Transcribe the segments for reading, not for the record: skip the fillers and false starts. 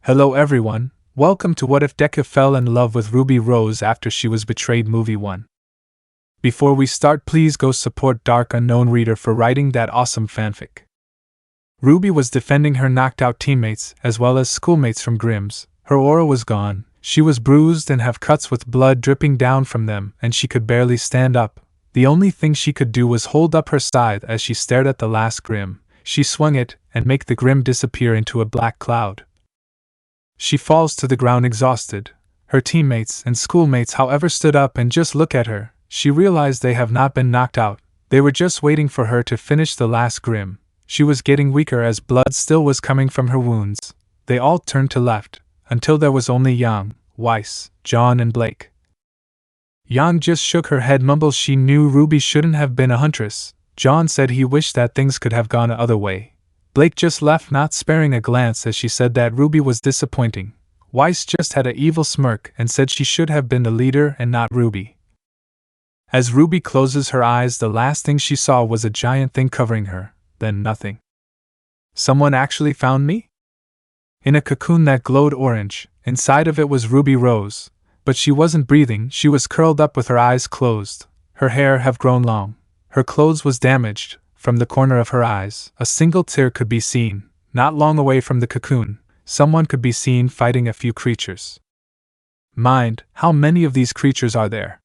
Hello everyone, welcome to What If Deku Fell in Love with Ruby Rose After She Was Betrayed Movie 1. Before we start, please go support DarkUnknownReader for writing that awesome fanfic. Ruby was defending her knocked out teammates as well as schoolmates from Grimm's. Her aura was gone, she was bruised and have cuts with blood dripping down from them, and she could barely stand up. The only thing she could do was hold up her scythe as she stared at the last grimm. She swung it and make the grimm disappear into a black cloud. She falls to the ground exhausted. Her teammates and schoolmates, however, stood up and just look at her. She realized they have not been knocked out. They were just waiting for her to finish the last grimm. She was getting weaker as blood still was coming from her wounds. They all turned to left, until there was only Yang, Weiss, Jaune and Blake. Yang just shook her head, mumbled she knew Ruby shouldn't have been a huntress. Jaune said he wished that things could have gone the other way. Blake just left, not sparing a glance as she said that Ruby was disappointing. Weiss just had an evil smirk and said she should have been the leader and not Ruby. As Ruby closes her eyes, the last thing she saw was a giant thing covering her, then nothing. Someone actually found me? In a cocoon that glowed orange, inside of it was Ruby Rose, but she wasn't breathing, she was curled up with her eyes closed. Her hair have grown long. Her clothes was damaged. From the corner of her eyes, a single tear could be seen. Not long away from the cocoon, someone could be seen fighting a few creatures. Mind, how many of these creatures are there?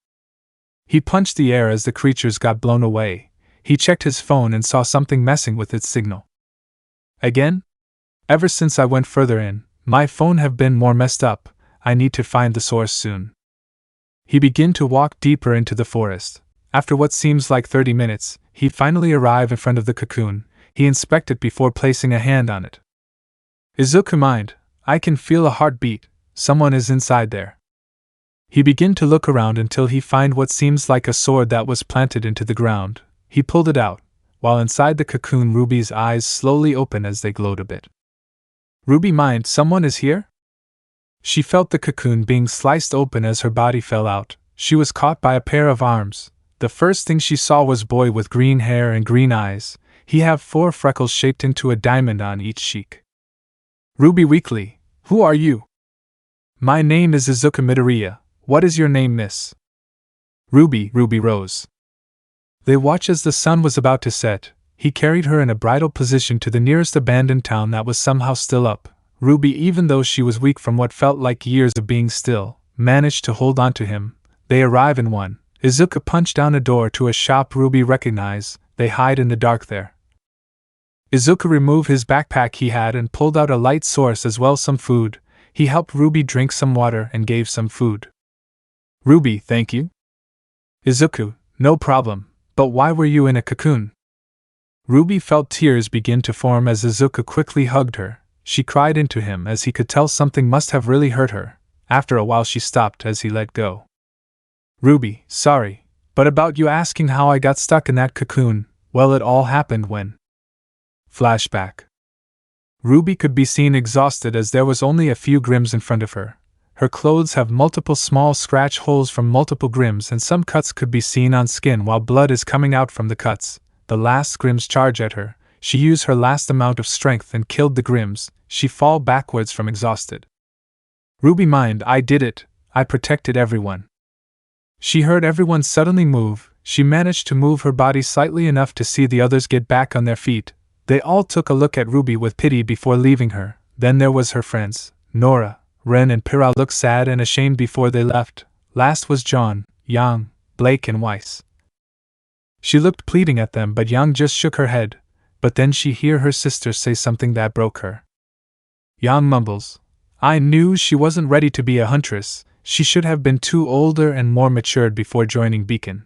He punched the air as the creatures got blown away. He checked his phone and saw something messing with its signal. Again? Ever since I went further in, my phone have been more messed up. I need to find the source soon. He began to walk deeper into the forest. After what seems like 30 minutes, he finally arrived in front of the cocoon. He inspected before placing a hand on it. Izuku, mind, I can feel a heartbeat. Someone is inside there. He began to look around until he found what seems like a sword that was planted into the ground. He pulled it out. While inside the cocoon, Ruby's eyes slowly opened as they glowed a bit. Ruby, mind, someone is here? She felt the cocoon being sliced open as her body fell out. She was caught by a pair of arms. The first thing she saw was boy with green hair and green eyes. He have 4 freckles shaped into a diamond on each cheek. Ruby weakly, who are you? My name is Izuku Midoriya. What is your name, miss? Ruby Rose. They watched as the sun was about to set. He carried her in a bridal position to the nearest abandoned town that was somehow still up. Ruby, even though she was weak from what felt like years of being still, managed to hold on to him. They arrive in one. Izuku punched down a door to a shop Ruby recognized. They hide in the dark there. Izuku removed his backpack he had and pulled out a light source as well as some food. He helped Ruby drink some water and gave some food. Ruby, thank you. Izuku, no problem, but why were you in a cocoon? Ruby felt tears begin to form as Izuku quickly hugged her. She cried into him as he could tell something must have really hurt her. After a while she stopped as he let go. Ruby, sorry, but about you asking how I got stuck in that cocoon, well, it all happened when... Flashback. Ruby could be seen exhausted as there was only a few grimms in front of her. Her clothes have multiple small scratch holes from multiple grimms and some cuts could be seen on skin while blood is coming out from the cuts. The last grimms charge at her. She used her last amount of strength and killed the grimms. She fall backwards from exhausted. Ruby, mind, I did it. I protected everyone. She heard everyone suddenly move. She managed to move her body slightly enough to see the others get back on their feet. They all took a look at Ruby with pity before leaving her. Then there was her friends. Nora, Ren and Pyrrha looked sad and ashamed before they left. Last was Jaune, Yang, Blake and Weiss. She looked pleading at them, but Yang just shook her head. But then she heard her sister say something that broke her. Yang mumbles, I knew she wasn't ready to be a huntress. She should have been too older and more matured before joining Beacon.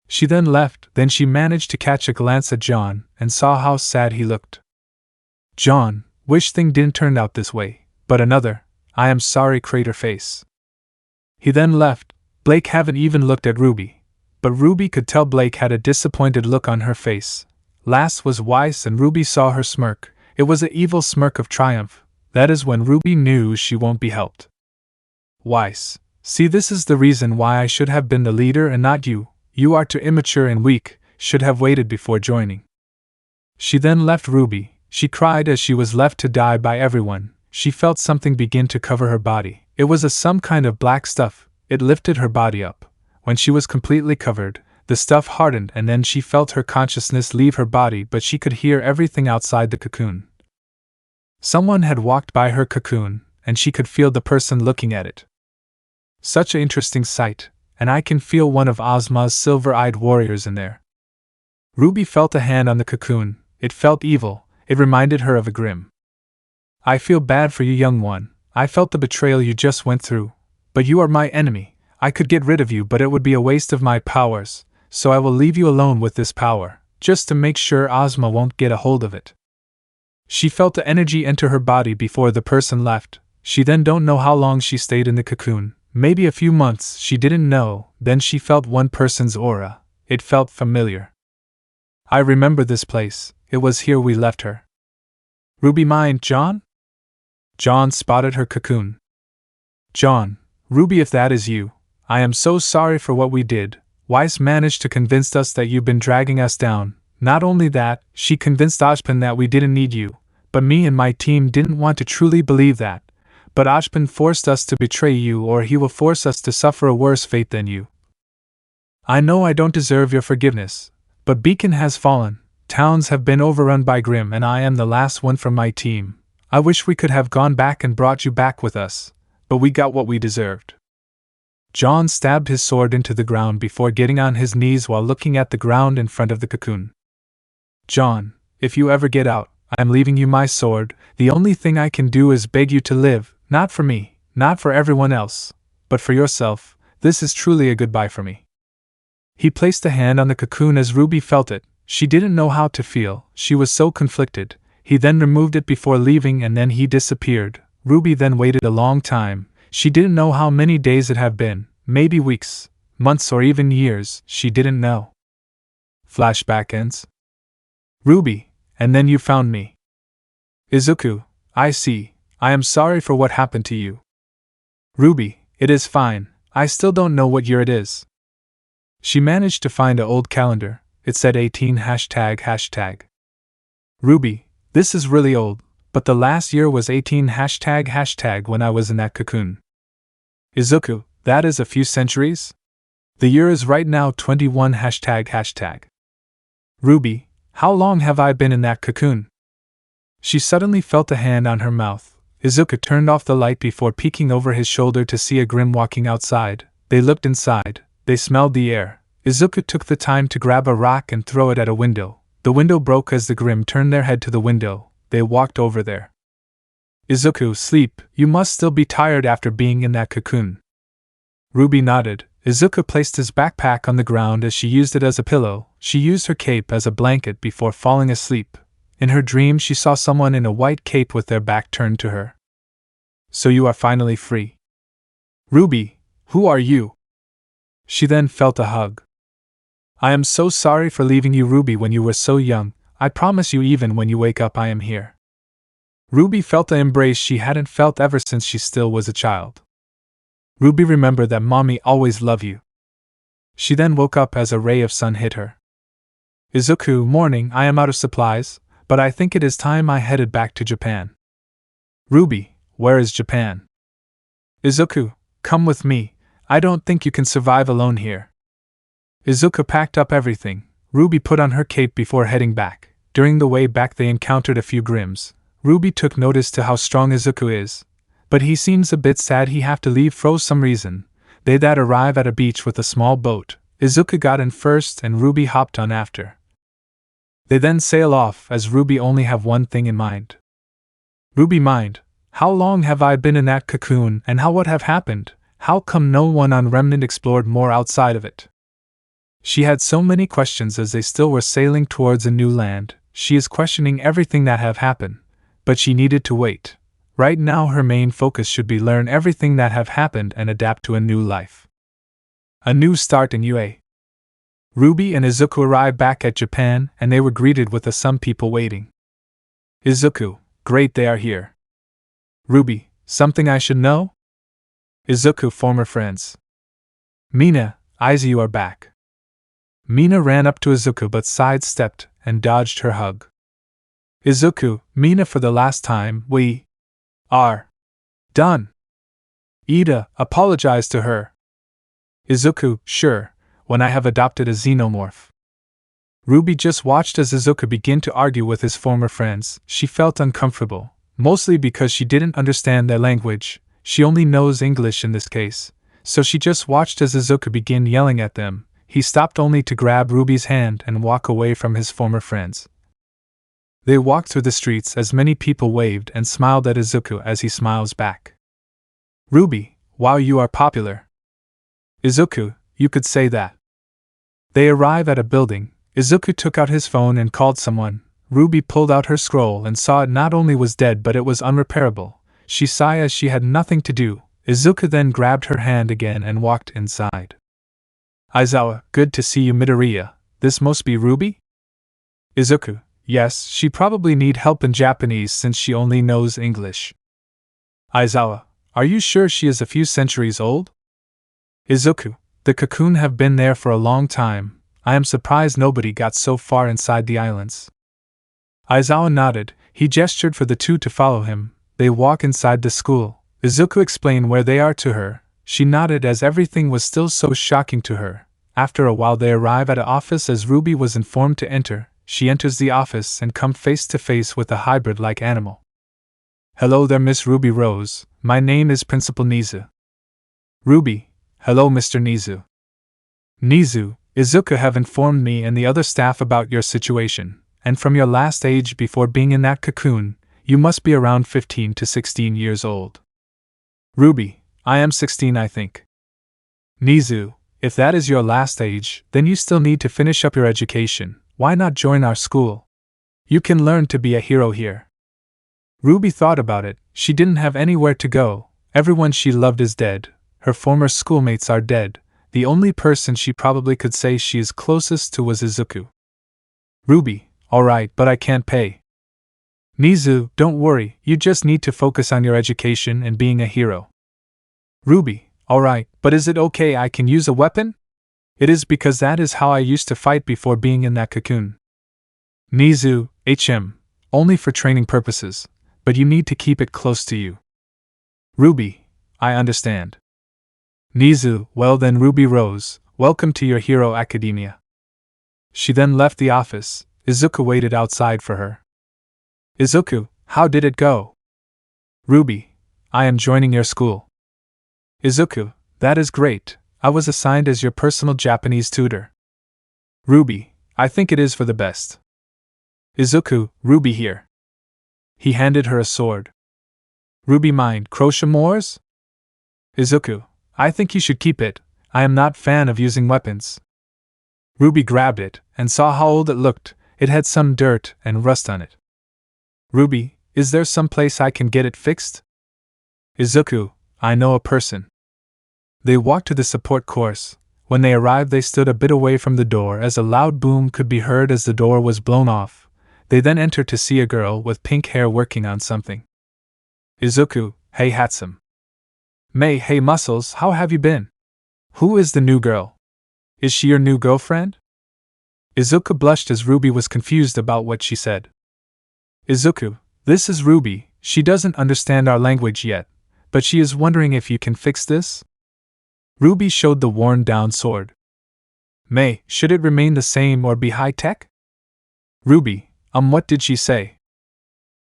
She then left. Then she managed to catch a glance at Jaune and saw how sad he looked. Jaune, wish thing didn't turn out this way, but another, I am sorry, crater face. He then left. Blake haven't even looked at Ruby, but Ruby could tell Blake had a disappointed look on her face. Last was Weiss and Ruby saw her smirk. It was an evil smirk of triumph. That is when Ruby knew she won't be helped. Weiss, see, this is the reason why I should have been the leader and not you. You are too immature and weak, should have waited before joining. She then left Ruby. She cried as she was left to die by everyone. she felt something begin to cover her body. It was some kind of black stuff. It lifted her body up. When she was completely covered, the stuff hardened and then she felt her consciousness leave her body, but she could hear everything outside the cocoon. Someone had walked by her cocoon, and she could feel the person looking at it. Such an interesting sight, and I can feel one of Ozma's silver-eyed warriors in there. Ruby felt a hand on the cocoon. It felt evil. It reminded her of a grimm. I feel bad for you, young one. I felt the betrayal you just went through. But you are my enemy. I could get rid of you, but it would be a waste of my powers, so I will leave you alone with this power, just to make sure Ozma won't get a hold of it. She felt the energy enter her body before the person left. She then don't know how long she stayed in the cocoon. Maybe a few months, she didn't know. Then she felt one person's aura. It felt familiar. I remember this place. It was here we left her. Ruby mind, John? John spotted her cocoon. John, Ruby, if that is you, I am so sorry for what we did. Weiss managed to convince us that you've been dragging us down. Not only that, she convinced Ozpin that we didn't need you, but me and my team didn't want to truly believe that. But Ozpin forced us to betray you, or he will force us to suffer a worse fate than you. I know I don't deserve your forgiveness, but Beacon has fallen. Towns have been overrun by Grimm, and I am the last one from my team. I wish we could have gone back and brought you back with us, but we got what we deserved. John stabbed his sword into the ground before getting on his knees while looking at the ground in front of the cocoon. John, if you ever get out, I am leaving you my sword. The only thing I can do is beg you to live, not for me, not for everyone else, but for yourself. This is truly a goodbye for me. He placed a hand on the cocoon as Ruby felt it. She didn't know how to feel, she was so conflicted. He then removed it before leaving and then he disappeared. Ruby then waited a long time. She didn't know how many days it had been, maybe weeks, months or even years, she didn't know. Flashback ends. Ruby, and then you found me. Izuku, I see. I am sorry for what happened to you. Ruby, it is fine. I still don't know what year it is. She managed to find an old calendar. It said 18 ##. Ruby, this is really old, but the last year was 18 ## when I was in that cocoon. Izuku, that is a few centuries? The year is right now 21 ##. Ruby, how long have I been in that cocoon? She suddenly felt a hand on her mouth. Izuku turned off the light before peeking over his shoulder to see a grimm walking outside. They looked inside. They smelled the air. Izuku took the time to grab a rock and throw it at a window. The window broke as the grimm turned their head to the window. They walked over there. Izuku, sleep. You must still be tired after being in that cocoon. Ruby nodded. Izuku placed his backpack on the ground as she used it as a pillow. She used her cape as a blanket before falling asleep. In her dream, she saw someone in a white cape with their back turned to her. So you are finally free. Ruby, who are you? She then felt a hug. I am so sorry for leaving you, Ruby, when you were so young. I promise you, even when you wake up, I am here. Ruby felt the embrace she hadn't felt ever since she still was a child. Ruby remembered that Mommy always loved you. She then woke up as a ray of sun hit her. Izuku, morning, I am out of supplies, but I think it is time I headed back to Japan. Ruby, where is Japan? Izuku, come with me. I don't think you can survive alone here. Izuku packed up everything. Ruby put on her cape before heading back. During the way back they encountered a few grimms. Ruby took notice to how strong Izuku is. But he seems a bit sad he have to leave for some reason. They that arrive at a beach with a small boat. Izuku got in first and Ruby hopped on after. They then sail off as Ruby only have one thing in mind. Ruby mind, how long have I been in that cocoon and what have happened? How come no one on Remnant explored more outside of it? She had so many questions as they still were sailing towards a new land. She is questioning everything that have happened, but she needed to wait. Right now her main focus should be learn everything that have happened and adapt to a new life. A new start in UA. Ruby and Izuku arrived back at Japan and they were greeted with some people waiting. Izuku, great they are here. Ruby, something I should know? Izuku, former friends. Mina, Aizu, you are back. Mina ran up to Izuku but sidestepped and dodged her hug. Izuku, Mina, for the last time, we... are done. Ida, apologize to her. Izuku, sure, when I have adopted a xenomorph. Ruby just watched as Izuku began to argue with his former friends. She felt uncomfortable, mostly because she didn't understand their language. She only knows English in this case, so she just watched as Izuku began yelling at them. He stopped only to grab Ruby's hand and walk away from his former friends. They walked through the streets as many people waved and smiled at Izuku as he smiles back. Ruby, wow, you are popular. Izuku, you could say that. They arrive at a building. Izuku took out his phone and called someone. Ruby pulled out her scroll and saw it not only was dead but it was unrepairable. She sighed as she had nothing to do. Izuku then grabbed her hand again and walked inside. Aizawa, good to see you Midoriya. This must be Ruby? Izuku, yes, she probably need help in Japanese since she only knows English. Aizawa, are you sure she is a few centuries old? Izuku, the cocoon have been there for a long time. I am surprised nobody got so far inside the islands. Aizawa nodded. He gestured for the two to follow him. They walk inside the school. Izuku explained where they are to her. She nodded as everything was still so shocking to her. After a while they arrive at an office as Ruby was informed to enter. She enters the office and come face to face with a hybrid-like animal. Hello there Miss Ruby Rose, my name is Principal Nizu. Ruby, hello Mr. Nizu. Nizu, Izuku have informed me and the other staff about your situation, and from your last age before being in that cocoon, you must be around 15 to 16 years old. Ruby, I am 16 I think. Nizu, if that is your last age, then you still need to finish up your education. Why not join our school? You can learn to be a hero here. Ruby thought about it. She didn't have anywhere to go. Everyone she loved is dead. Her former schoolmates are dead. The only person she probably could say she is closest to was Izuku. Ruby, alright, but I can't pay. Nizu, don't worry, you just need to focus on your education and being a hero. Ruby, alright, but is it okay I can use a weapon? It is because that is how I used to fight before being in that cocoon. Nizu, only for training purposes, but you need to keep it close to you. Ruby, I understand. Nizu, well then Ruby Rose, welcome to your hero academia. She then left the office. Izuku waited outside for her. Izuku, how did it go? Ruby, I am joining your school. Izuku, that is great. I was assigned as your personal Japanese tutor. Ruby, I think it is for the best. Izuku, Ruby here. He handed her a sword. Ruby mind, crochet moors? Izuku, I think you should keep it. I am not fan of using weapons. Ruby grabbed it and saw how old it looked. It had some dirt and rust on it. Ruby, is there some place I can get it fixed? Izuku, I know a person. They walked to the support course. When they arrived they stood a bit away from the door as a loud boom could be heard as the door was blown off. They then entered to see a girl with pink hair working on something. Izuku, hey handsome. May, hey Muscles, how have you been? Who is the new girl? Is she your new girlfriend? Izuku blushed as Ruby was confused about what she said. Izuku, this is Ruby. She doesn't understand our language yet, but she is wondering if you can fix this? Ruby showed the worn-down sword. May, should it remain the same or be high-tech? Ruby, what did she say?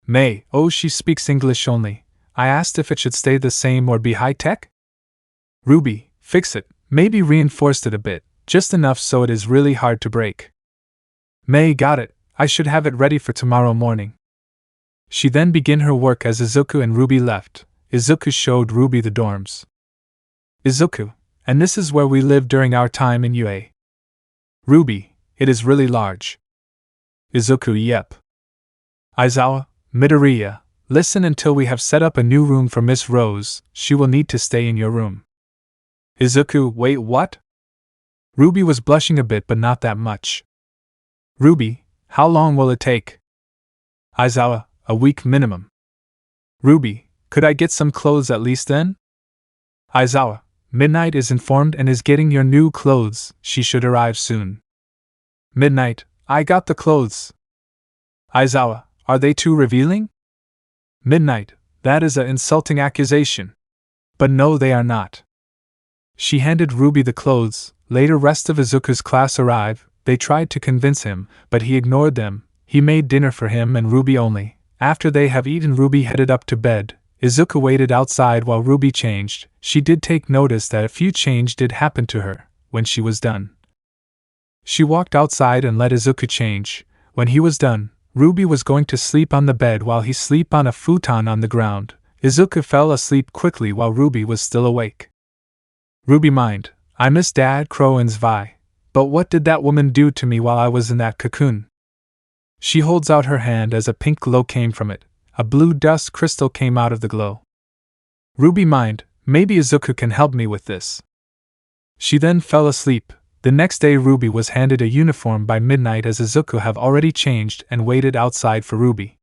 May, oh, she speaks English only. I asked if it should stay the same or be high-tech? Ruby, fix it, maybe reinforced it a bit, just enough so it is really hard to break. May, got it, I should have it ready for tomorrow morning. She then began her work as Izuku and Ruby left. Izuku showed Ruby the dorms. Izuku, and this is where we lived during our time in UA. Ruby, it is really large. Izuku, yep. Aizawa, Midoriya, listen until we have set up a new room for Miss Rose, she will need to stay in your room. Izuku, wait, what? Ruby was blushing a bit but not that much. Ruby, how long will it take? Aizawa, a week minimum. Ruby, could I get some clothes at least then? Aizawa, Midnight is informed and is getting your new clothes, she should arrive soon. Midnight, I got the clothes. Aizawa, are they too revealing? Midnight, That is an insulting accusation. But no, they are not. She handed Ruby the clothes. Later, rest of Izuku's class arrived. They tried to convince him, but he ignored them. He made dinner for him and Ruby only. After they have eaten, Ruby headed up to bed. Izuku waited outside while Ruby changed. She did take notice that a few change did happen to her. When she was done, she walked outside and let Izuku change. When he was done, Ruby was going to sleep on the bed while he slept on a futon on the ground. Izuku fell asleep quickly while Ruby was still awake. Ruby mind, I miss Dad Crow and Vi. But what did that woman do to me while I was in that cocoon? She holds out her hand as a pink glow came from it. A blue dust crystal came out of the glow. Ruby mind, maybe Izuku can help me with this. She then fell asleep. The next day Ruby was handed a uniform by midnight as Izuku have already changed and waited outside for Ruby.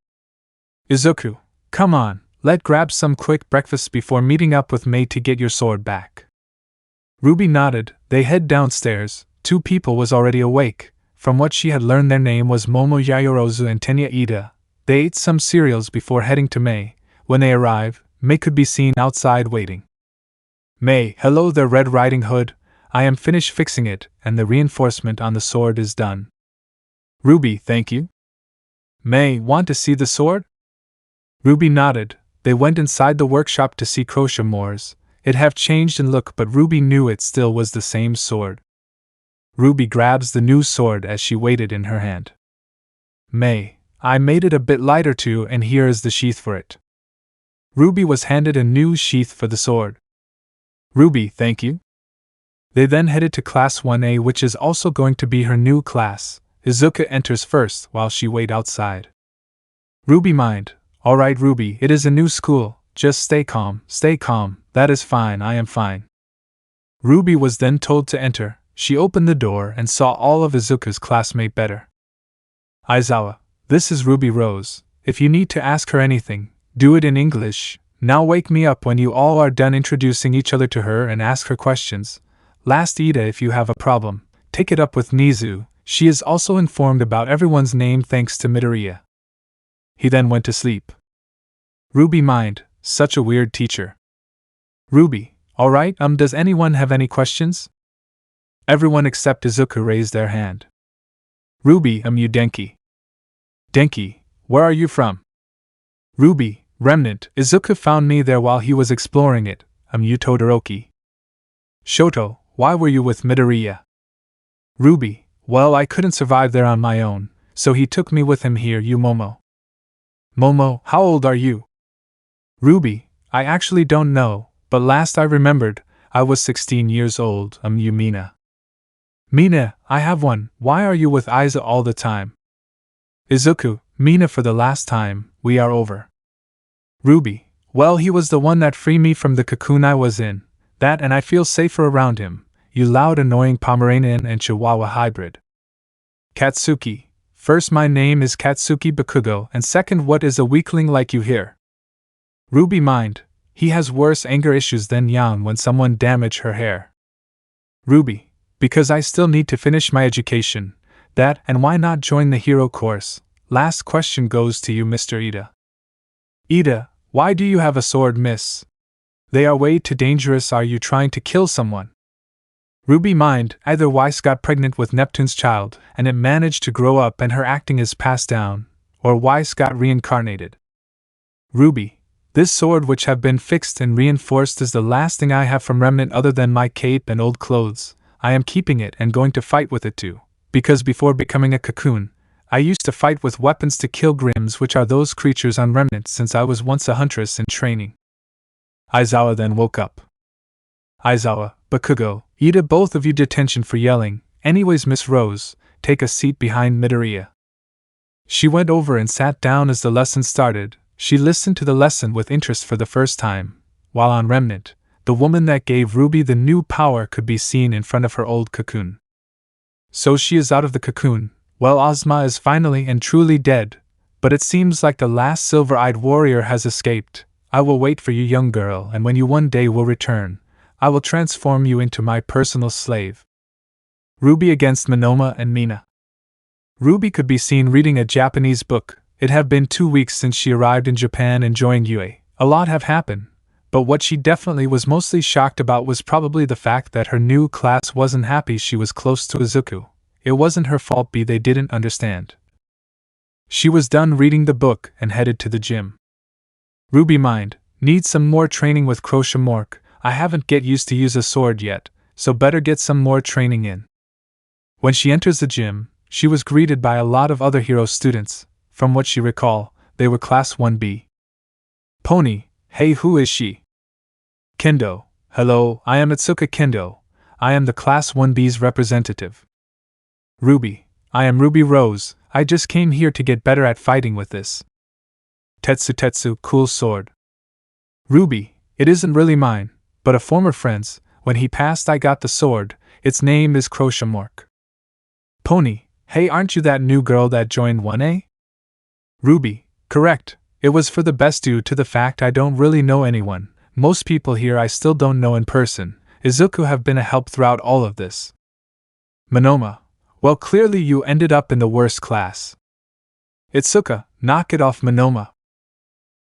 Izuku, come on, let's grab some quick breakfast before meeting up with Mei to get your sword back. Ruby nodded. They head downstairs. Two people was already awake. From what she had learned, their name was Momo Yayorozu and Tenya Ida. They ate some cereals before heading to Mei. When they arrived, Mei could be seen outside waiting. Mei, hello there, Red Riding Hood. I am finished fixing it, and the reinforcement on the sword is done. Ruby, thank you. Mei, want to see the sword? Ruby nodded. They went inside the workshop to see crochet Moors. It have changed in look, but Ruby knew it still was the same sword. Ruby grabs the new sword as she waited in her hand. Mei, I made it a bit lighter too, and here is the sheath for it. Ruby was handed a new sheath for the sword. Ruby, thank you. They then headed to Class 1A, which is also going to be her new class. Izuku enters first while she wait outside. Ruby mind, alright Ruby, it is a new school, just stay calm, that is fine, I am fine. Ruby was then told to enter. She opened the door and saw all of Izuku's classmates better. Aizawa, this is Ruby Rose. If you need to ask her anything, do it in English. Now wake me up when you all are done introducing each other to her and ask her questions. Last, Ida, if you have a problem, take it up with Nizu. She is also informed about everyone's name thanks to Midoriya. He then went to sleep. Ruby mind, such a weird teacher. Ruby, alright, does anyone have any questions? Everyone except Izuku raised their hand. Ruby, you Denki. Denki, where are you from? Ruby, Remnant, Izuku found me there while he was exploring it. You Todoroki. Shoto, why were you with Midoriya? Ruby, well, I couldn't survive there on my own, so he took me with him here. You Momo. Momo, how old are you? Ruby, I actually don't know, but last I remembered, I was 16 years old. You Mina. Mina, I have one. Why are you with Aiza all the time? Izuku, Mina, for the last time, we are over. Ruby, well, he was the one that freed me from the cocoon I was in. That, and I feel safer around him. You loud, annoying Pomeranian and Chihuahua hybrid. Katsuki, first, my name is Katsuki Bakugo, and second, what is a weakling like you here? Ruby mind, he has worse anger issues than Yang when someone damaged her hair. Ruby, because I still need to finish my education. That, and why not join the hero course? Last question goes to you, Mr. Ida. Ida, why do you have a sword, miss? They are way too dangerous. Are you trying to kill someone? Ruby mind, either Weiss got pregnant with Neptune's child, and it managed to grow up and her acting is passed down, or Weiss got reincarnated. Ruby, this sword which have been fixed and reinforced is the last thing I have from Remnant other than my cape and old clothes. I am keeping it and going to fight with it too, because before becoming a cocoon, I used to fight with weapons to kill grimms, which are those creatures on Remnant, since I was once a huntress in training. Aizawa then woke up. Aizawa, Bakugo, Ida, both of you detention for yelling. Anyways, Miss Rose, take a seat behind Midoriya. She went over and sat down as the lesson started. She listened to the lesson with interest for the first time. While on Remnant, the woman that gave Ruby the new power could be seen in front of her old cocoon. So she is out of the cocoon. Well, Ozma is finally and truly dead, but it seems like the last silver-eyed warrior has escaped. I will wait for you, young girl, and when you one day will return, I will transform you into my personal slave. Ruby against Monoma and Mina. Ruby could be seen reading a Japanese book. It had been 2 weeks since she arrived in Japan and joined Yue. A lot have happened, but what she definitely was mostly shocked about was probably the fact that her new class wasn't happy she was close to Izuku. It wasn't her fault they didn't understand. She was done reading the book and headed to the gym. Ruby mind, need some more training with Mork. I haven't get used to use a sword yet, so better get some more training in. When she enters the gym, she was greeted by a lot of other hero students. From what she recall, they were class 1B. Pony, hey, who is she? Kendo, hello, I am Itsuka Kendo. I am the class 1B's representative. Ruby, I am Ruby Rose. I just came here to get better at fighting with this. Tetsu, cool sword. Ruby, it isn't really mine, but a former friend's. When he passed I got the sword. Its name is Mork. Pony, hey, aren't you that new girl that joined 1A? Ruby, correct. It was for the best due to the fact I don't really know anyone. Most people here I still don't know in person. Izuku have been a help throughout all of this. Monoma, well, clearly you ended up in the worst class. Itsuka, knock it off, Monoma.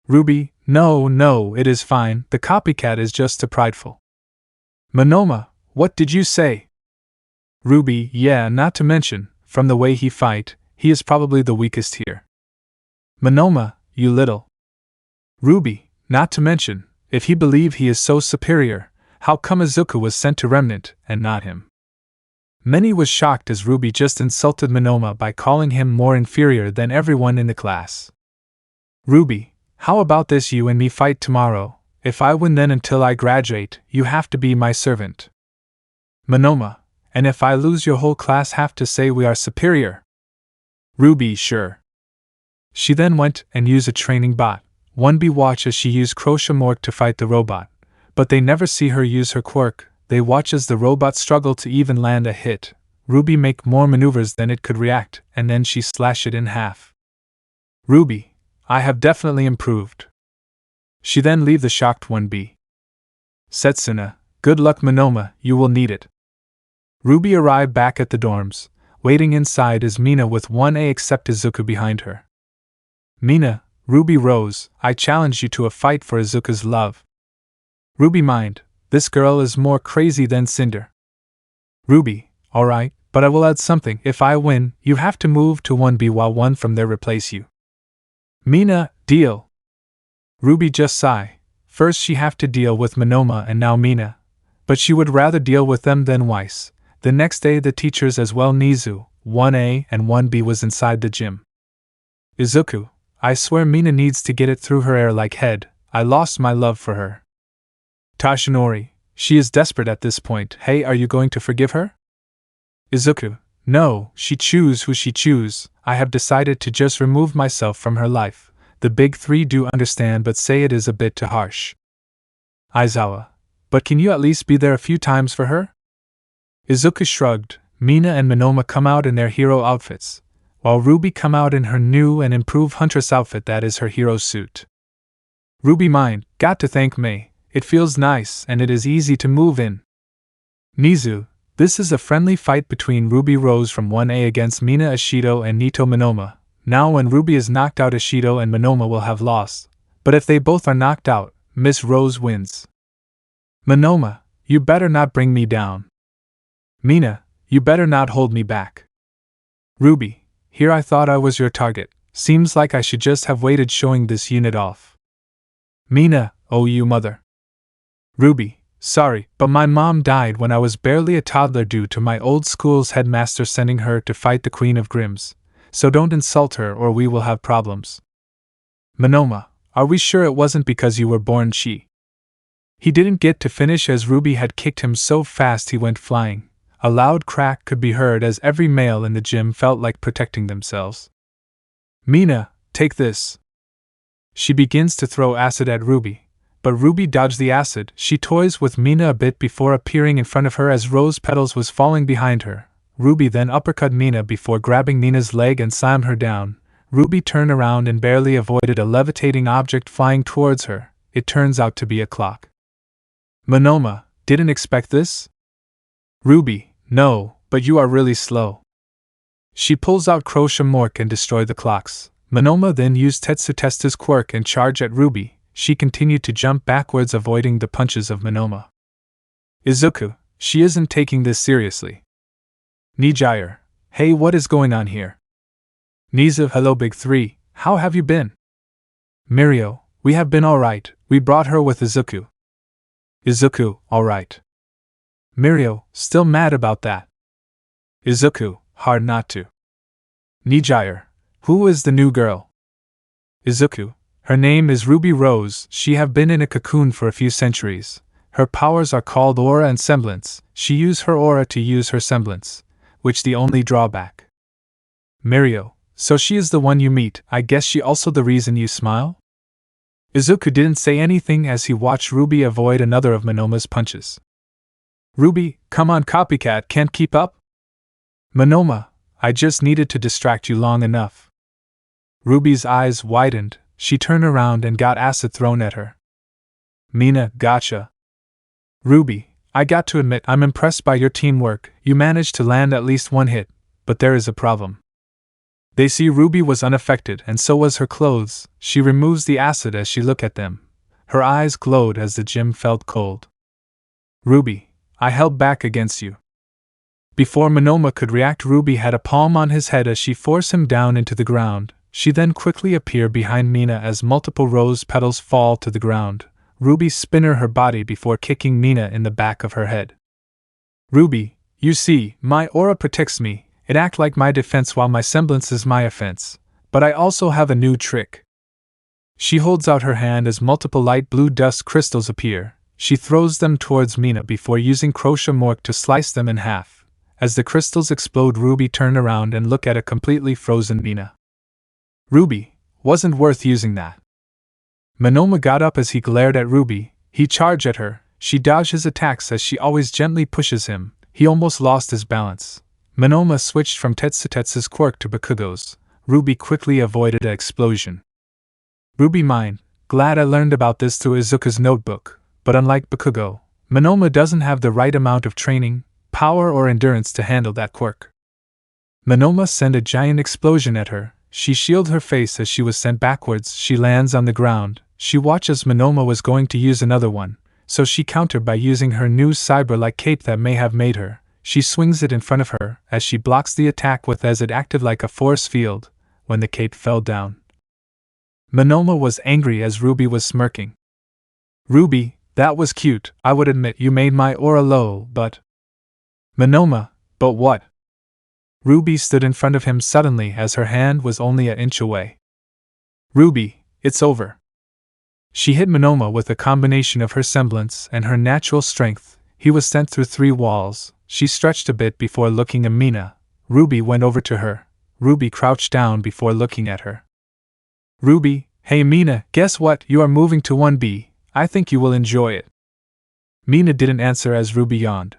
Ruby, no, it is fine. The copycat is just too prideful. Monoma, what did you say? Ruby, yeah, not to mention, from the way he fight, he is probably the weakest here. Monoma, you little. Ruby, not to mention, if he believe he is so superior, how come Izuku was sent to Remnant, and not him? Many was shocked as Ruby just insulted Monoma by calling him more inferior than everyone in the class. Ruby, how about this, you and me fight tomorrow? If I win then until I graduate, you have to be my servant. Monoma, and if I lose your whole class have to say we are superior. Ruby, sure. She then went and used a training bot. 1B watch as she used Mork to fight the robot, but they never see her use her quirk. They watch as the robot struggle to even land a hit. Ruby make more maneuvers than it could react, and then she slash it in half. Ruby, I have definitely improved. She then leave the shocked 1B. Setsuna, good luck, Monoma, you will need it. Ruby arrived back at the dorms. Waiting inside is Mina with 1A except Izuku behind her. Mina, Ruby Rose, I challenge you to a fight for Izuku's love. Ruby mind, this girl is more crazy than Cinder. Ruby, alright, but I will add something. If I win, you have to move to 1B while one from there replace you. Mina, deal. Ruby just sigh. First she have to deal with Monoma and now Mina. But she would rather deal with them than Weiss. The next day the teachers as well Nizu, 1A and 1B was inside the gym. Izuku, I swear Mina needs to get it through her air like head. I lost my love for her. Tashinori, she is desperate at this point. Hey, are you going to forgive her? Izuku, no, she choose who she choose. I have decided to just remove myself from her life. The big three do understand but say it is a bit too harsh. Aizawa, but can you at least be there a few times for her? Izuku shrugged. Mina and Monoma come out in their hero outfits, while Ruby come out in her new and improved huntress outfit that is her hero suit. Ruby mind, got to thank May. It feels nice and it is easy to move in. Nizu, this is a friendly fight between Ruby Rose from 1A against Mina Ashido and Nito Monoma. Now when Ruby is knocked out, Ashido and Monoma will have lost. But if they both are knocked out, Miss Rose wins. Monoma, you better not bring me down. Mina, you better not hold me back. Ruby, here I thought I was your target. Seems like I should just have waited showing this unit off. Mina, oh you mother. Ruby, sorry, but my mom died when I was barely a toddler due to my old school's headmaster sending her to fight the Queen of Grimms. So don't insult her or we will have problems. Monoma, are we sure it wasn't because you were born she? He didn't get to finish as Ruby had kicked him so fast he went flying. A loud crack could be heard as every male in the gym felt like protecting themselves. Mina, take this. She begins to throw acid at Ruby, but Ruby dodged the acid. She toys with Mina a bit before appearing in front of her as Rose Petals was falling behind her. Ruby then uppercut Mina before grabbing Mina's leg and slammed her down. Ruby turned around and barely avoided a levitating object flying towards her. It turns out to be a clock. Monoma, didn't expect this? Ruby, no, but you are really slow. She pulls out Mork and destroy the clocks. Monoma then used Tetsu Testa's quirk and charge at Ruby. she continued to jump backwards, avoiding the punches of Monoma. Izuku, she isn't taking this seriously. Nijire, hey, what is going on here? Nizu, hello Big 3, how have you been? Mirio, we have been alright, we brought her with Izuku. Izuku, alright. Mirio, still mad about that. Izuku, hard not to. Nijire, who is the new girl? Izuku, her name is Ruby Rose, she have been in a cocoon for a few centuries. Her powers are called aura and semblance, she use her aura to use her semblance, which the only drawback. Mirio, so she is the one you meet, I guess she also the reason you smile? Izuku didn't say anything as he watched Ruby avoid another of Monoma's punches. Ruby, come on copycat, can't keep up? Monoma, I just needed to distract you long enough. Ruby's eyes widened, she turned around and got acid thrown at her. Mina, gotcha. Ruby, I got to admit I'm impressed by your teamwork, you managed to land at least one hit, but there is a problem. They see Ruby was unaffected and so was her clothes, she removes the acid as she looked at them. Her eyes glowed as the gym felt cold. Ruby, I held back against you. Before Monoma could react, Ruby had a palm on his head as she forced him down into the ground. She then quickly appeared behind Mina as multiple rose petals fall to the ground. Ruby spinner her body before kicking Mina in the back of her head. Ruby, you see, my aura protects me, it acts like my defense while my semblance is my offense, but I also have a new trick. She holds out her hand as multiple light blue dust crystals appear. She throws them towards Mina before using crochet mork to slice them in half. As the crystals explode, Ruby turned around and looked at a completely frozen Mina. Ruby, wasn't worth using that. Monoma got up as he glared at Ruby. He charged at her. She dodged his attacks as she always gently pushes him. He almost lost his balance. Monoma switched from Tetsutetsu's quirk to Bakugo's. Ruby quickly avoided an explosion. Ruby mine, glad I learned about this through Izuku's notebook, but unlike Bakugo, Monoma doesn't have the right amount of training, power or endurance to handle that quirk. Monoma sent a giant explosion at her. She shielded her face as she was sent backwards. She lands on the ground. She watches Monoma was going to use another one, so she countered by using her new cyber-like cape that may have made her. She swings it in front of her as she blocks the attack with as it acted like a force field when the cape fell down. Monoma was angry as Ruby was smirking. Ruby, that was cute, I would admit you made my aura low, but… Monoma, but what? Ruby stood in front of him suddenly as her hand was only an inch away. Ruby, it's over. She hit Monoma with a combination of her semblance and her natural strength. He was sent through 3 walls. She stretched a bit before looking at Mina. Ruby went over to her. Ruby crouched down before looking at her. Ruby, hey Mina, guess what? You are moving to 1B. I think you will enjoy it. Mina didn't answer as Ruby yawned.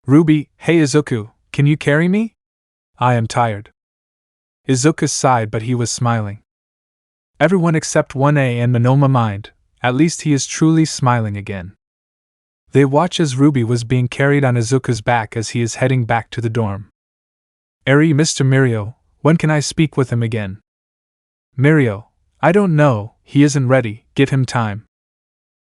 Ruby, hey Izuku, can you carry me? I am tired. Izuku sighed, but he was smiling. Everyone except 1A and Monoma mind. At least he is truly smiling again. They watch as Ruby was being carried on Izuku's back as he is heading back to the dorm. Mr. Mirio, when can I speak with him again? Mirio, I don't know, he isn't ready, give him time.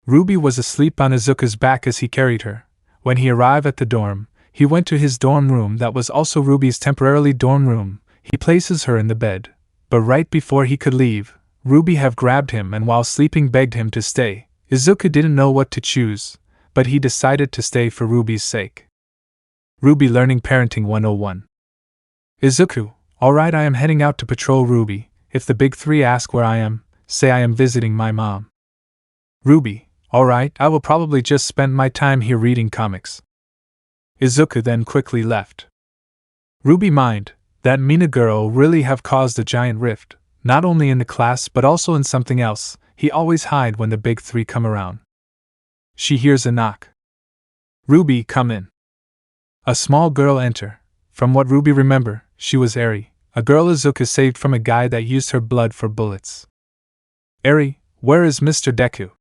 Ruby was asleep on Izuku's back as he carried her. When he arrived at the dorm, he went to his dorm room that was also Ruby's temporarily dorm room. He places her in the bed, but right before he could leave, Ruby have grabbed him and while sleeping begged him to stay. Izuku didn't know what to choose, but he decided to stay for Ruby's sake. Ruby learning parenting 101. Izuku, alright, I am heading out to patrol. Ruby, if the big 3 ask where I am, say I am visiting my mom. Ruby, alright, I will probably just spend my time here reading comics. Izuku then quickly left. Ruby mind, that Mina girl really have caused a giant rift, not only in the class but also in something else. He always hide when the big 3 come around. She hears a knock. Ruby, come in. A small girl enter. From what Ruby remember, she was Eri, a girl Izuku saved from a guy that used her blood for bullets. Eri, where is Mr. Deku?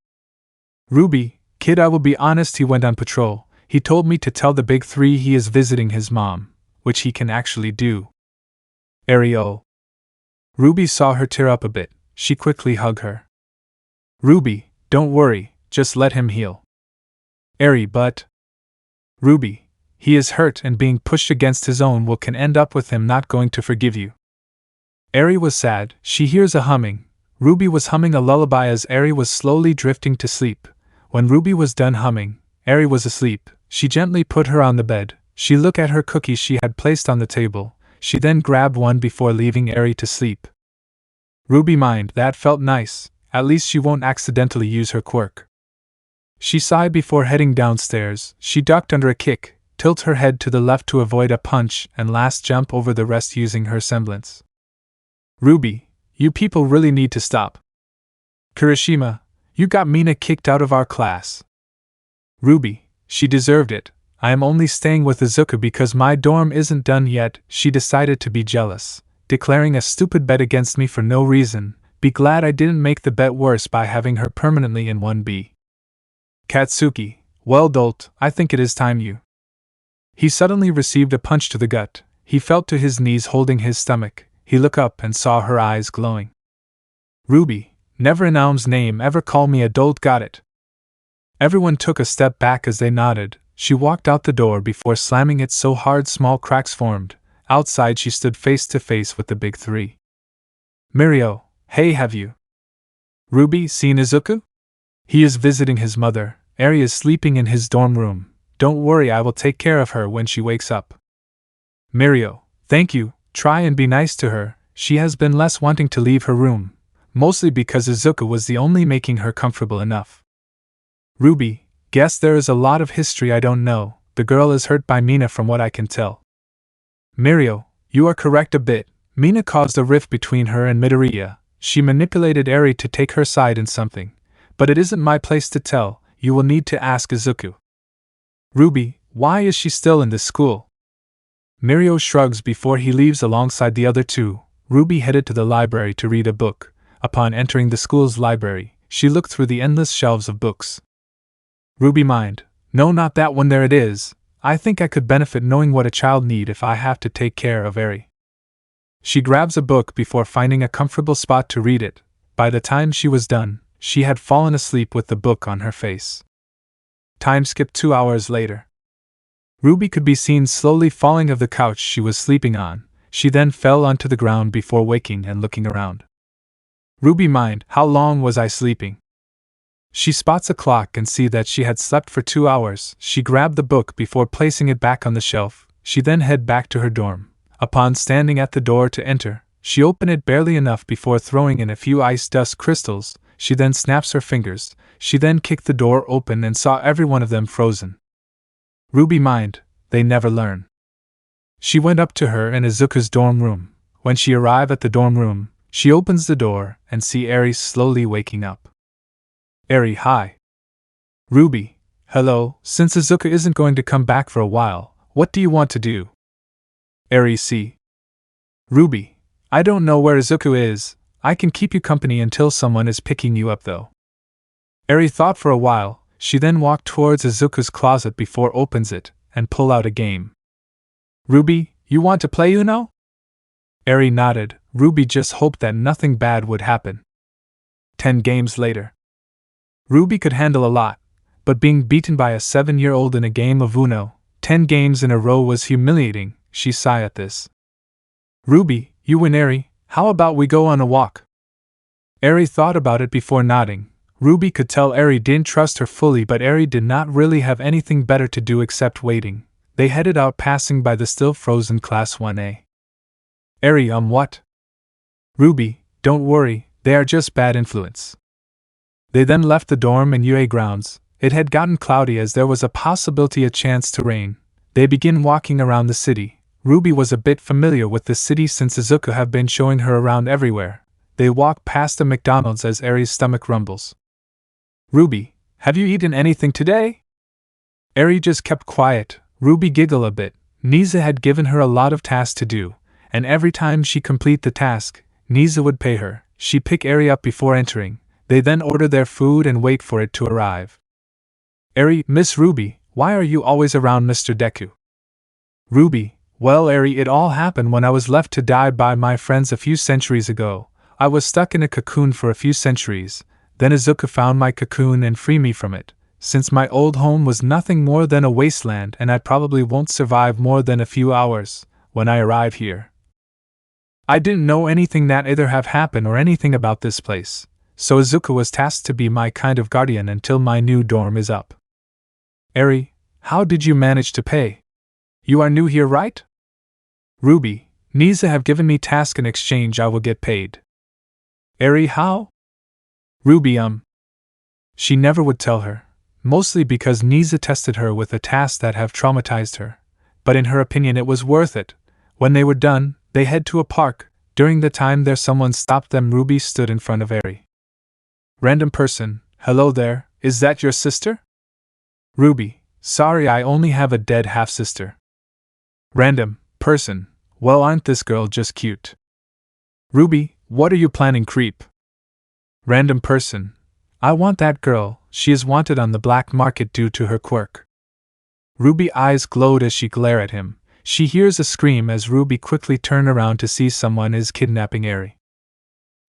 Ruby, kid, I will be honest, he went on patrol. He told me to tell the big 3 he is visiting his mom, which he can actually do. Eri, oh. Ruby saw her tear up a bit. She quickly hugged her. Ruby, don't worry, just let him heal. Eri, but. Ruby, he is hurt and being pushed against his own will can end up with him not going to forgive you. Eri was sad, she hears a humming. Ruby was humming a lullaby as Eri was slowly drifting to sleep. When Ruby was done humming, Eri was asleep. She gently put her on the bed. She looked at her cookies she had placed on the table. She then grabbed one before leaving Eri to sleep. Ruby mind, that felt nice, at least she won't accidentally use her quirk. She sighed before heading downstairs. She ducked under a kick, tilt her head to the left to avoid a punch, and last jump over the rest using her semblance. Ruby, you people really need to stop. Kirishima, you got Mina kicked out of our class. Ruby, she deserved it. I am only staying with Izuku because my dorm isn't done yet. She decided to be jealous, declaring a stupid bet against me for no reason. Be glad I didn't make the bet worse by having her permanently in 1B. Katsuki, well dolt, I think it is time you. He suddenly received a punch to the gut. He felt to his knees holding his stomach. He looked up and saw her eyes glowing. Ruby, never in Aum's name ever call me a dolt, got it? Everyone took a step back as they nodded. She walked out the door before slamming it so hard small cracks formed. Outside she stood face to face with the big three. Mirio, hey, have you? Ruby, seen Izuku? He is visiting his mother. Eri is sleeping in his dorm room. Don't worry, I will take care of her when she wakes up. Mirio, thank you. Try and be nice to her. She has been less wanting to leave her room, mostly because Izuku was the only making her comfortable enough. Ruby, guess there is a lot of history I don't know. The girl is hurt by Mina from what I can tell. Mirio, you are correct a bit. Mina caused a rift between her and Midoriya. She manipulated Eri to take her side in something. But it isn't my place to tell. You will need to ask Izuku. Ruby, why is she still in this school? Mirio shrugs before he leaves alongside the other two. Ruby headed to the library to read a book. Upon entering the school's library, she looked through the endless shelves of books. Ruby mind, no, not that one, there it is. I think I could benefit knowing what a child need if I have to take care of Eri. She grabs a book before finding a comfortable spot to read it. By the time she was done, she had fallen asleep with the book on her face. Time skipped 2 hours later. Ruby could be seen slowly falling off the couch she was sleeping on. She then fell onto the ground before waking and looking around. Ruby mind, how long was I sleeping? She spots a clock and see that she had slept for 2 hours. She grabbed the book before placing it back on the shelf. She then head back to her dorm. Upon standing at the door to enter, she opened it barely enough before throwing in a few ice dust crystals. She then snaps her fingers. She then kicked the door open and saw every one of them frozen. Ruby mind, they never learn. She went up to her in Izuku's dorm room. When she arrived at the dorm room, she opens the door and see Eri slowly waking up. Eri, hi. Ruby, hello, since Izuku isn't going to come back for a while, what do you want to do? Eri see. Ruby, I don't know where Izuku is. I can keep you company until someone is picking you up though. Eri thought for a while. She then walked towards Izuku's closet before opens it and pull out a game. Ruby, you want to play Uno? Eri nodded. Ruby just hoped that nothing bad would happen. 10 games later. Ruby could handle a lot, but being beaten by a 7-year-old in a game of Uno, 10 games in a row was humiliating. She sighed at this. Ruby, you win, Eri. How about we go on a walk? Eri thought about it before nodding. Ruby could tell Eri didn't trust her fully, but Eri did not really have anything better to do except waiting. They headed out, passing by the still frozen Class 1A. Eri, what? Ruby, don't worry, they are just bad influence. They then left the dorm and UA grounds. It had gotten cloudy as there was a possibility a chance to rain. They began walking around the city. Ruby was a bit familiar with the city since Izuku had been showing her around everywhere. They walked past a McDonald's as Eri's stomach rumbles. Ruby, have you eaten anything today? Eri just kept quiet. Ruby giggled a bit. Niza had given her a lot of tasks to do, and every time she complete the task, Niza would pay her. She picked Eri up before entering. They then order their food and wait for it to arrive. Eri, Miss Ruby, why are you always around Mr. Deku? Ruby, well, Eri, it all happened when I was left to die by my friends a few centuries ago. I was stuck in a cocoon for a few centuries. Then Izuku found my cocoon and freed me from it, since my old home was nothing more than a wasteland and I probably won't survive more than a few hours when I arrive here. I didn't know anything that either have happened or anything about this place, so Izuku was tasked to be my kind of guardian until my new dorm is up. Eri, how did you manage to pay? You are new here, right? Ruby, Nisa have given me task in exchange I will get paid. Eri, how? Ruby, She never would tell her, mostly because Nisa tested her with a task that have traumatized her, but in her opinion it was worth it. When they were done, they head to a park. During the time there someone stopped them. Ruby stood in front of Eri. Random person, hello there, is that your sister? Ruby, sorry I only have a dead half-sister. Random person, well aren't this girl just cute? Ruby, what are you planning, creep? Random person, I want that girl, she is wanted on the black market due to her quirk. Ruby eyes glowed as she glared at him. She hears a scream as Ruby quickly turned around to see someone is kidnapping Eri.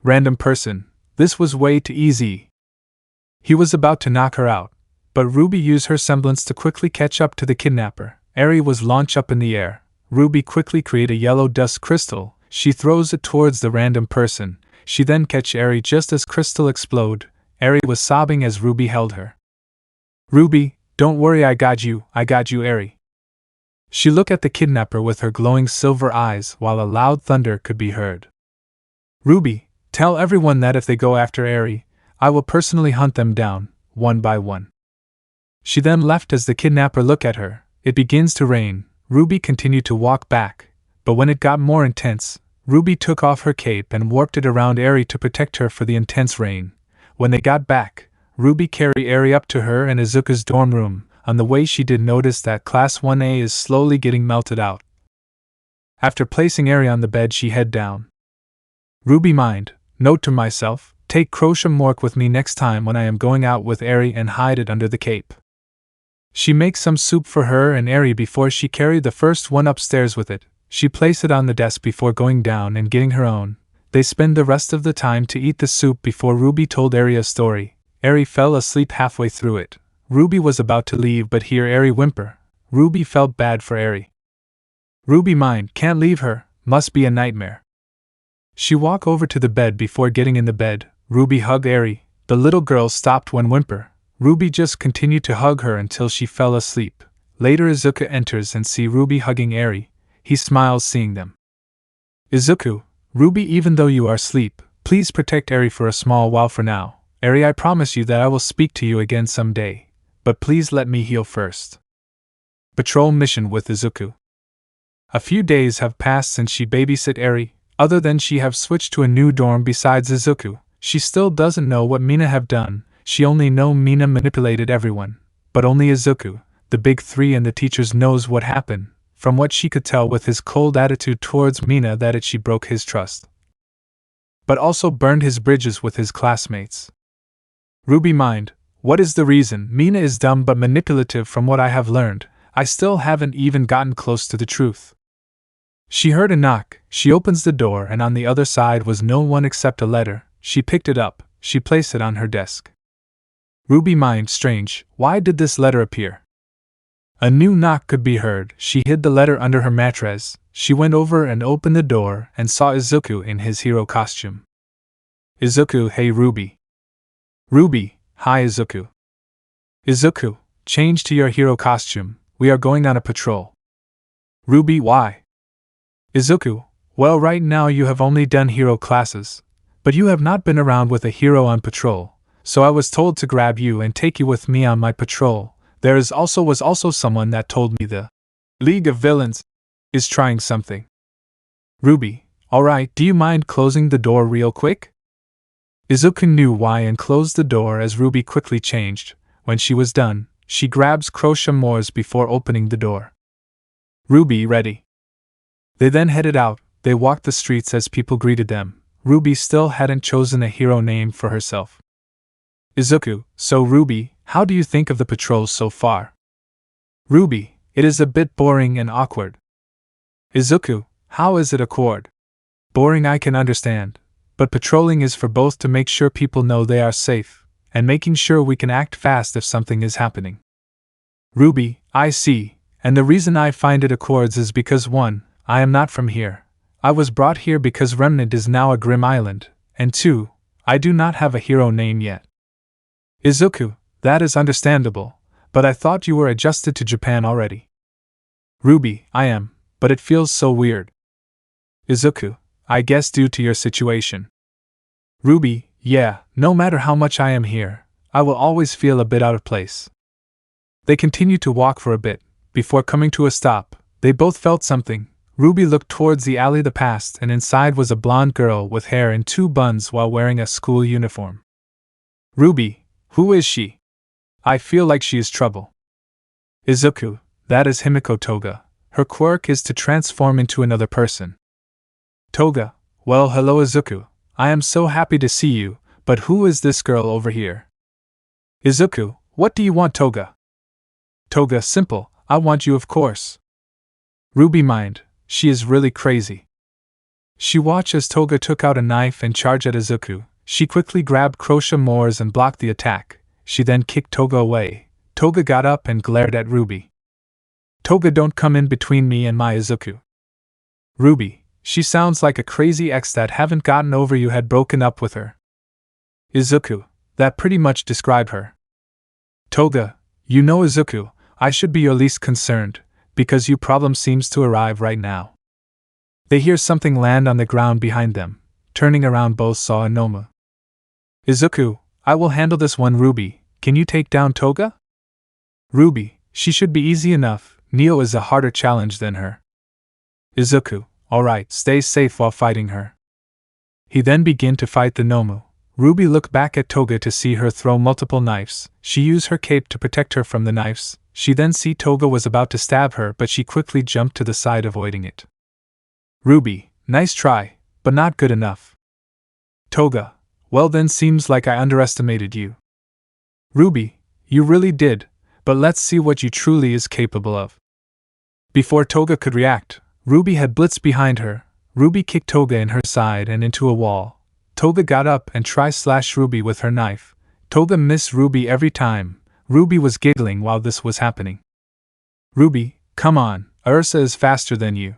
Random person, this was way too easy. He was about to knock her out, but Ruby used her semblance to quickly catch up to the kidnapper. Eri was launched up in the air. Ruby quickly created a yellow dust crystal. She throws it towards the random person. She then catch Eri just as crystal explode. Eri was sobbing as Ruby held her. Ruby, don't worry, I got you, Eri. She looked at the kidnapper with her glowing silver eyes while a loud thunder could be heard. Ruby, tell everyone that if they go after Eri, I will personally hunt them down, one by one. She then left as the kidnapper looked at her. It begins to rain. Ruby continued to walk back, but when it got more intense, Ruby took off her cape and warped it around Eri to protect her for the intense rain. When they got back, Ruby carried Eri up to her and Izuku's dorm room. On the way she did notice that Class 1A is slowly getting melted out. After placing Eri on the bed she head down. Ruby mind, note to myself, take mork with me next time when I am going out with Eri and hide it under the cape. She makes some soup for her and Eri before she carried the first one upstairs with it. She placed it on the desk before going down and getting her own. They spend the rest of the time to eat the soup before Ruby told Eri a story. Eri fell asleep halfway through it. Ruby was about to leave but hear Eri whimper. Ruby felt bad for Eri. Ruby mind, can't leave her, must be a nightmare. She walked over to the bed before getting in the bed. Ruby hugged Eri. The little girl stopped when whimper. Ruby just continued to hug her until she fell asleep. Later Izuku enters and see Ruby hugging Eri. He smiles seeing them. Izuku, Ruby, even though you are asleep, please protect Eri for a small while for now. Eri, I promise you that I will speak to you again someday. But please let me heal first. Patrol mission with Izuku. A few days have passed since she babysit Eri. Other than she have switched to a new dorm besides Izuku, she still doesn't know what Mina have done. She only know Mina manipulated everyone. But only Izuku, the big three and the teachers knows what happened. From what she could tell with his cold attitude towards Mina that she broke his trust. But also burned his bridges with his classmates. Ruby mind, what is the reason? Mina is dumb but manipulative from what I have learned. I still haven't even gotten close to the truth. She heard a knock. She opens the door and on the other side was no one except a letter. She picked it up. She placed it on her desk. Ruby mind, strange, why did this letter appear? A new knock could be heard. She hid the letter under her mattress. She went over and opened the door and saw Izuku in his hero costume. Izuku, hey Ruby. Ruby, hi Izuku. Izuku, change to your hero costume. We are going on a patrol. Ruby, why? Izuku, well right now you have only done hero classes, but you have not been around with a hero on patrol, so I was told to grab you and take you with me on my patrol. There was also someone that told me the League of Villains is trying something. Ruby, alright, do you mind closing the door real quick? Izuku knew why and closed the door as Ruby quickly changed. When she was done, she grabs mork before opening the door. Ruby, ready. They then headed out. They walked the streets as people greeted them. Ruby still hadn't chosen a hero name for herself. Izuku, so Ruby, how do you think of the patrols so far? Ruby, it is a bit boring and awkward. Izuku, how is it awkward? Boring I can understand, but patrolling is for both to make sure people know they are safe. and making sure we can act fast if something is happening. Ruby, I see, and the reason I find it accords is because 1. I am not from here. I was brought here because Remnant is now a Grimm island, and 2. I do not have a hero name yet. Izuku, that is understandable, but I thought you were adjusted to Japan already. Ruby, I am, but it feels so weird. Izuku, I guess due to your situation. Ruby, yeah, no matter how much I am here, I will always feel a bit out of place. They continued to walk for a bit. Before coming to a stop, they both felt something. Ruby looked towards the alley they passed, and inside was a blonde girl with hair in 2 buns while wearing a school uniform. Ruby, who is she? I feel like she is trouble. Izuku, that is Himiko Toga. Her quirk is to transform into another person. Toga, well, hello Izuku. I am so happy to see you, but who is this girl over here? Izuku, what do you want, Toga? Toga, simple, I want you, of course. Ruby mind, she is really crazy. She watched as Toga took out a knife and charged at Izuku. She quickly grabbed crochet moors and blocked the attack. She then kicked Toga away. Toga got up and glared at Ruby. Toga, don't come in between me and my Izuku. Ruby, she sounds like a crazy ex that haven't gotten over you had broken up with her. Izuku, that pretty much described her. Toga, you know Izuku, I should be your least concerned, because your problem seems to arrive right now. They hear something land on the ground behind them. Turning around, both saw a Nomu. Izuku, I will handle this one. Ruby, can you take down Toga? Ruby, she should be easy enough. Neo is a harder challenge than her. Izuku, alright, stay safe while fighting her. He then began to fight the Nomu. Ruby looked back at Toga to see her throw multiple knives. She used her cape to protect her from the knives. She then see Toga was about to stab her, but she quickly jumped to the side, avoiding it. Ruby, nice try, but not good enough. Toga, well then seems like I underestimated you. Ruby, you really did, but let's see what you truly is capable of. Before Toga could react, Ruby had blitzed behind her. Ruby kicked Toga in her side and into a wall. Toga got up and tried slash Ruby with her knife. Toga missed Ruby every time. Ruby was giggling while this was happening. Ruby, come on, Ursa is faster than you.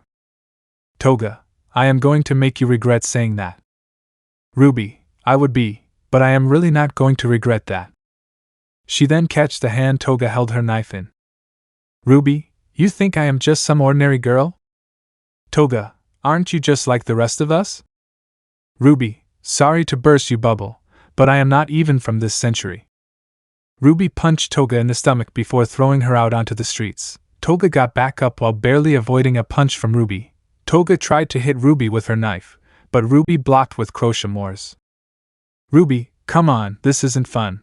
Toga, I am going to make you regret saying that. Ruby, I would be, but I am really not going to regret that. She then catched the hand Toga held her knife in. Ruby, you think I am just some ordinary girl? Toga, aren't you just like the rest of us? Ruby, sorry to burst you bubble, but I am not even from this century. Ruby punched Toga in the stomach before throwing her out onto the streets. Toga got back up while barely avoiding a punch from Ruby. Toga tried to hit Ruby with her knife, but Ruby blocked with crochet moors. Ruby, come on, this isn't fun.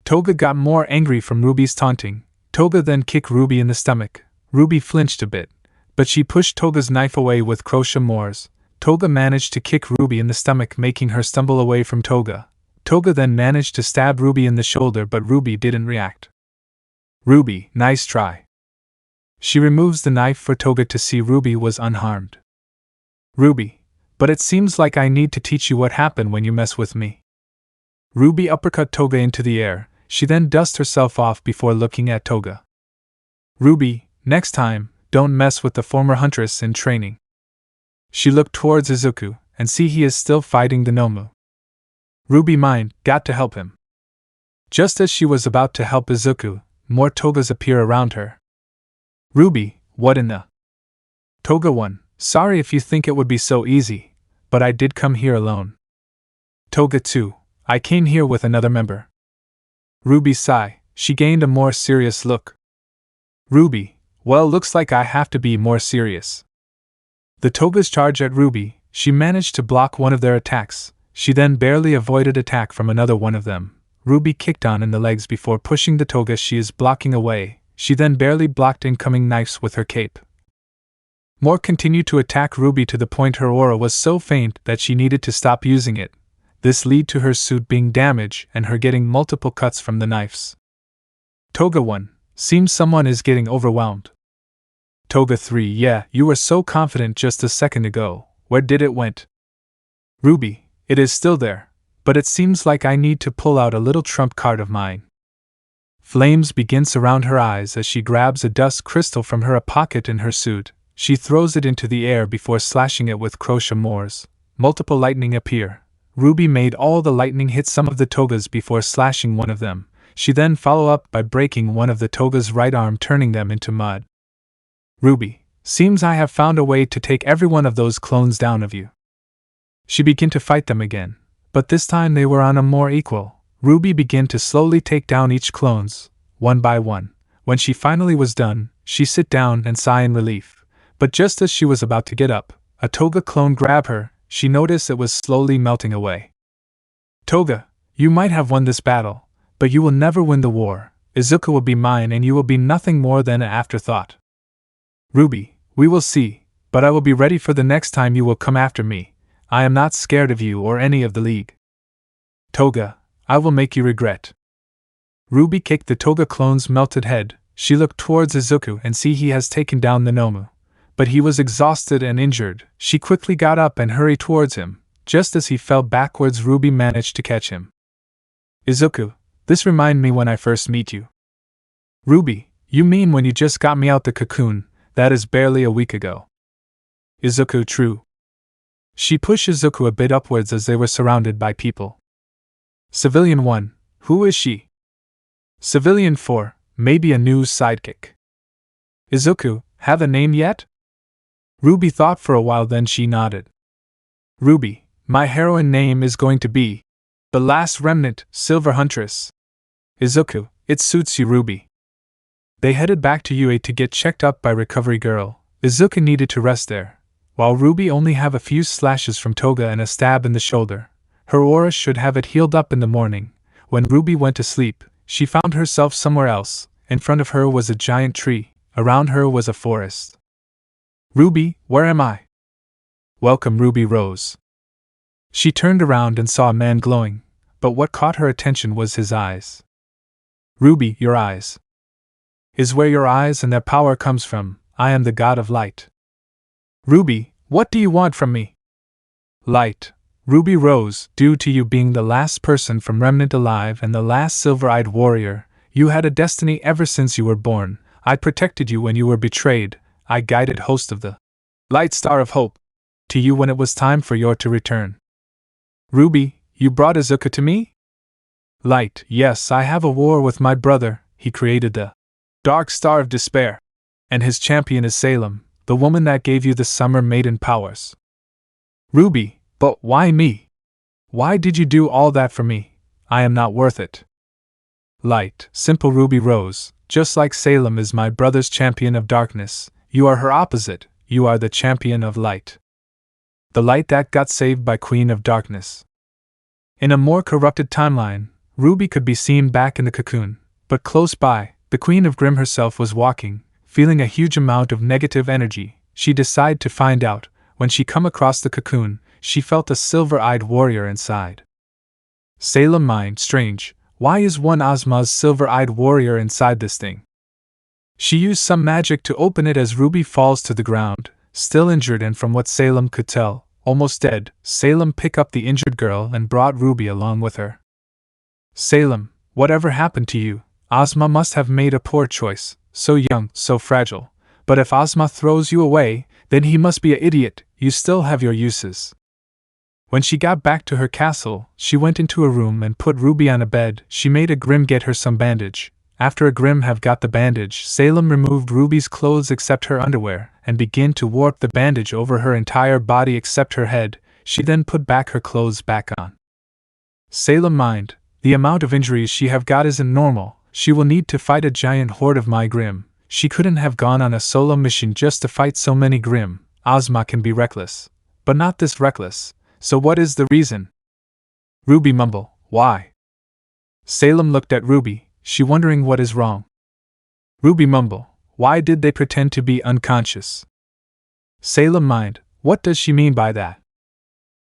Toga got more angry from Ruby's taunting. Toga then kicked Ruby in the stomach. Ruby flinched a bit, but she pushed Toga's knife away with crochet moors. Toga managed to kick Ruby in the stomach, making her stumble away from Toga. Toga then managed to stab Ruby in the shoulder, but Ruby didn't react. Ruby, nice try. She removes the knife for Toga to see Ruby was unharmed. Ruby, but it seems like I need to teach you what happened when you mess with me. Ruby uppercut Toga into the air. She then dusted herself off before looking at Toga. Ruby, next time, don't mess with the former huntress in training. She looked towards Izuku, and see he is still fighting the Nomu. Ruby mind, got to help him. Just as she was about to help Izuku, more Togas appear around her. Ruby, what in the? Toga 1, sorry if you think it would be so easy, but I did come here alone. Toga 2, I came here with another member. Ruby sigh, she gained a more serious look. Ruby, well, looks like I have to be more serious. The Togas charged at Ruby. She managed to block one of their attacks. She then barely avoided attack from another one of them. Ruby kicked on in the legs before pushing the Toga she is blocking away. She then barely blocked incoming knives with her cape. More continued to attack Ruby to the point her aura was so faint that she needed to stop using it. This led to her suit being damaged and her getting multiple cuts from the knives. Toga 1, seems someone is getting overwhelmed. Toga 3, yeah, you were so confident just a second ago. Where did it went? Ruby, it is still there, but it seems like I need to pull out a little trump card of mine. Flames begin to surround her eyes as she grabs a dust crystal from her pocket in her suit. She throws it into the air before slashing it with crochet moors. Multiple lightning appear. Ruby made all the lightning hit some of the togas before slashing one of them. She then follow up by breaking one of the toga's right arm, turning them into mud. Ruby, seems I have found a way to take every one of those clones down of you. She began to fight them again, but this time they were on a more equal. Ruby began to slowly take down each clones, one by one. When she finally was done, she sit down and sigh in relief. But just as she was about to get up, a toga clone grabbed her. She noticed it was slowly melting away. Toga, you might have won this battle, but you will never win the war. Izuku will be mine and you will be nothing more than an afterthought. Ruby, we will see, but I will be ready for the next time you will come after me. I am not scared of you or any of the League. Toga, I will make you regret. Ruby kicked the toga clone's melted head. She looked towards Izuku and see he has taken down the Nomu. But he was exhausted and injured. She quickly got up and hurried towards him. Just as he fell backwards, Ruby managed to catch him. Izuku, this reminds me when I first meet you. Ruby, you mean when you just got me out the cocoon? That is barely a week ago. Izuku, true. She pushed Izuku a bit upwards as they were surrounded by people. Civilian 1, who is she? Civilian 4, maybe a new sidekick. Izuku, have a name yet? Ruby thought for a while, then she nodded. Ruby, my heroine name is going to be the Last Remnant, Silver Huntress. Izuku, it suits you, Ruby. They headed back to UA to get checked up by Recovery Girl. Izuku needed to rest there, while Ruby only have a few slashes from toga and a stab in the shoulder. Her aura should have it healed up in the morning. When Ruby went to sleep, she found herself somewhere else. In front of her was a giant tree. Around her was a forest. Ruby, where am I? Welcome, Ruby Rose. She turned around and saw a man glowing, but what caught her attention was his eyes. Ruby, your eyes. Is where your eyes and their power comes from. I am the god of light. Ruby, what do you want from me? Light. Ruby Rose, due to you being the last person from Remnant alive and the last silver-eyed warrior, you had a destiny ever since you were born. I protected you when you were betrayed. I guided host of the Light Star of Hope to you when it was time for your to return. Ruby, you brought Izuku to me? Light, yes, I have a war with my brother. He created the Dark Star of Despair, and his champion is Salem, the woman that gave you the summer maiden powers. Ruby, but why me? Why did you do all that for me? I am not worth it. Light, simple Ruby Rose, just like Salem is my brother's champion of darkness, you are her opposite, you are the champion of light. The light that got saved by Queen of Darkness. In a more corrupted timeline, Ruby could be seen back in the cocoon, but close by, the Queen of Grimm herself was walking, feeling a huge amount of negative energy. She decided to find out. When she come across the cocoon, she felt a silver-eyed warrior inside. Salem mind, strange, why is one Ozma's silver-eyed warrior inside this thing? She used some magic to open it as Ruby falls to the ground, still injured and from what Salem could tell, almost dead. Salem picked up the injured girl and brought Ruby along with her. Salem, whatever happened to you? Ozma must have made a poor choice, so young, so fragile. But if Ozma throws you away, then he must be an idiot, you still have your uses. When she got back to her castle, she went into a room and put Ruby on a bed. She made a Grimm get her some bandage. After a Grimm have got the bandage, Salem removed Ruby's clothes except her underwear, and began to warp the bandage over her entire body except her head. She then put back her clothes back on. Salem mind, the amount of injuries she have got isn't normal. She will need to fight a giant horde of my Grimm. She couldn't have gone on a solo mission just to fight so many Grimm. Ozma can be reckless, but not this reckless. So what is the reason? Ruby mumble, why? Salem looked at Ruby, she wondering what is wrong. Ruby mumble, why did they pretend to be unconscious? Salem mind, what does she mean by that?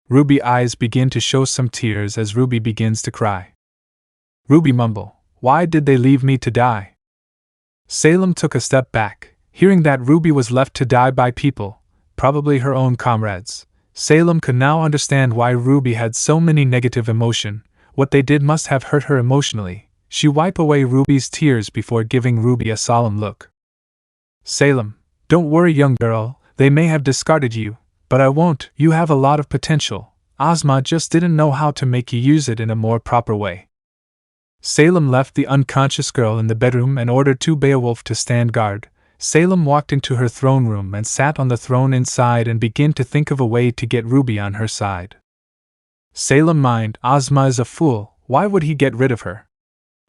Ruby eyes begin to show some tears as Ruby begins to cry. Ruby mumble, why did they leave me to die? Salem took a step back, hearing that Ruby was left to die by people, probably her own comrades. Salem could now understand why Ruby had so many negative emotion. What they did must have hurt her emotionally. She wiped away Ruby's tears before giving Ruby a solemn look. Salem, don't worry, young girl, they may have discarded you, but I won't. You have a lot of potential. Ozma just didn't know how to make you use it in a more proper way. Salem left the unconscious girl in the bedroom and ordered 2 Beowulf to stand guard. Salem walked into her throne room and sat on the throne inside and began to think of a way to get Ruby on her side. Salem mind, Ozma is a fool, why would he get rid of her?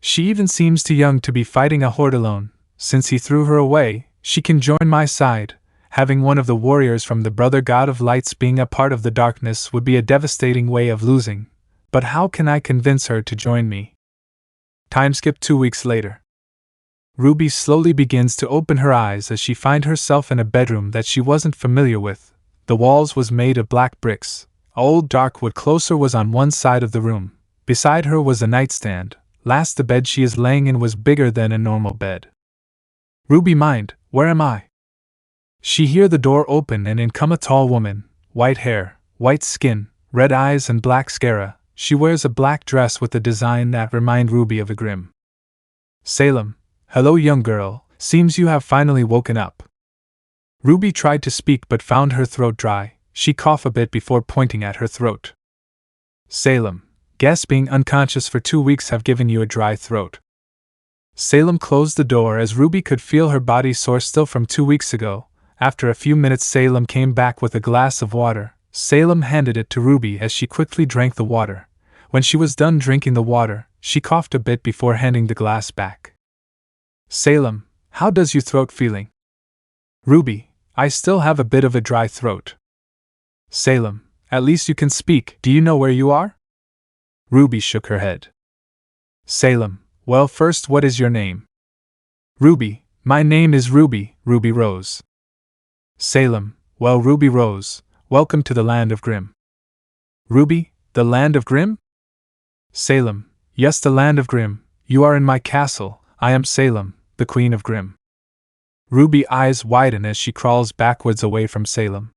She even seems too young to be fighting a horde alone. Since he threw her away, she can join my side. Having one of the warriors from the Brother God of Lights being a part of the darkness would be a devastating way of losing. But how can I convince her to join me? Time skip 2 weeks later. Ruby slowly begins to open her eyes as she finds herself in a bedroom that she wasn't familiar with. The walls was made of black bricks. A old dark wood closer was on one side of the room. Beside her was a nightstand. Last, the bed she is laying in was bigger than a normal bed. Ruby mind, where am I? She hear the door open and in come a tall woman, white hair, white skin, red eyes and black scara. She wears a black dress with a design that remind Ruby of a grimm. Salem, hello young girl, seems you have finally woken up. Ruby tried to speak but found her throat dry. She coughed a bit before pointing at her throat. Salem, guess being unconscious for 2 weeks have given you a dry throat. Salem closed the door as Ruby could feel her body sore still from 2 weeks ago. After a few minutes Salem came back with a glass of water. Salem handed it to Ruby as she quickly drank the water. When she was done drinking the water, she coughed a bit before handing the glass back. Salem, how does your throat feeling? Ruby, I still have a bit of a dry throat. Salem, at least you can speak. Do you know where you are? Ruby shook her head. Salem, well, first, what is your name? Ruby, my name is Ruby, Ruby Rose. Salem, well, Ruby Rose, welcome to the land of Grimm. Ruby, the land of Grimm? Salem, yes, the land of Grimm. You are in my castle. I am Salem, the queen of Grimm. Ruby eyes widen as she crawls backwards away from Salem.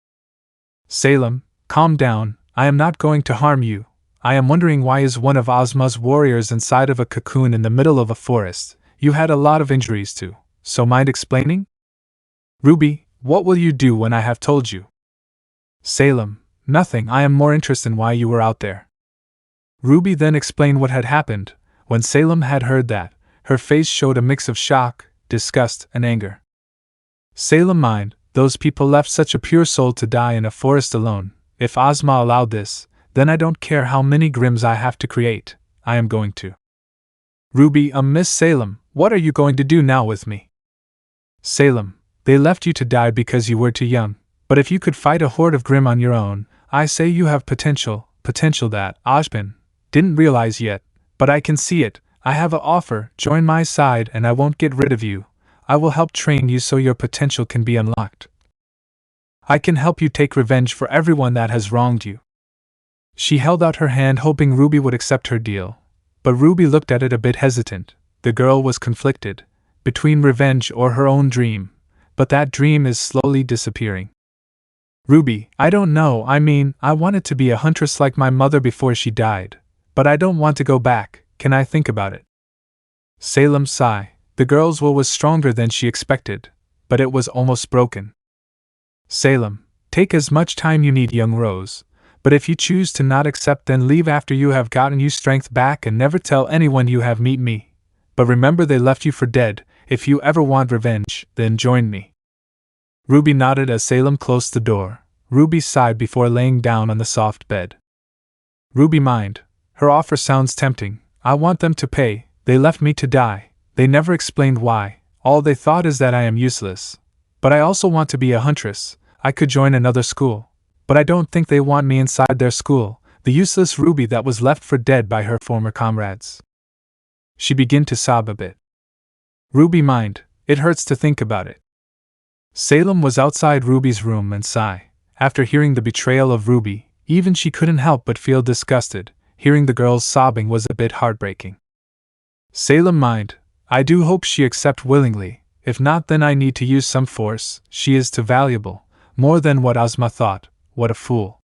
Salem, calm down, I am not going to harm you. I am wondering why is one of Ozma's warriors inside of a cocoon in the middle of a forest. You had a lot of injuries too, so mind explaining? Ruby, what will you do when I have told you? Salem, nothing, I am more interested in why you were out there. Ruby then explained what had happened. When Salem had heard that, her face showed a mix of shock, disgust, and anger. Salem mind, those people left such a pure soul to die in a forest alone. If Ozma allowed this, then I don't care how many Grimms I have to create, I am going to. Ruby, Miss Salem, what are you going to do now with me? Salem, they left you to die because you were too young, but if you could fight a horde of Grimm on your own, I say you have potential that Ozpin didn't realize yet, but I can see it. I have an offer, join my side and I won't get rid of you. I will help train you so your potential can be unlocked. I can help you take revenge for everyone that has wronged you. She held out her hand hoping Ruby would accept her deal, but Ruby looked at it a bit hesitant. The girl was conflicted, between revenge or her own dream, but that dream is slowly disappearing. Ruby, I don't know, I wanted to be a huntress like my mother before she died, but I don't want to go back, can I think about it? Salem sigh, the girl's will was stronger than she expected, but it was almost broken. Salem, take as much time you need, young Rose. But if you choose to not accept, then leave after you have gotten your strength back and never tell anyone you have meet me. But remember they left you for dead. If you ever want revenge, then join me. Ruby nodded as Salem closed the door. Ruby sighed before laying down on the soft bed. Ruby mind, her offer sounds tempting. I want them to pay. They left me to die. They never explained why. All they thought is that I am useless. But I also want to be a huntress. I could join another school. But I don't think they want me inside their school, the useless Ruby that was left for dead by her former comrades. She began to sob a bit. Ruby mind, it hurts to think about it. Salem was outside Ruby's room and sighed. After hearing the betrayal of Ruby, even she couldn't help but feel disgusted. Hearing the girl's sobbing was a bit heartbreaking. Salem mind, I do hope she accept willingly. If not, then I need to use some force. She is too valuable, more than what Ozma thought. What a fool.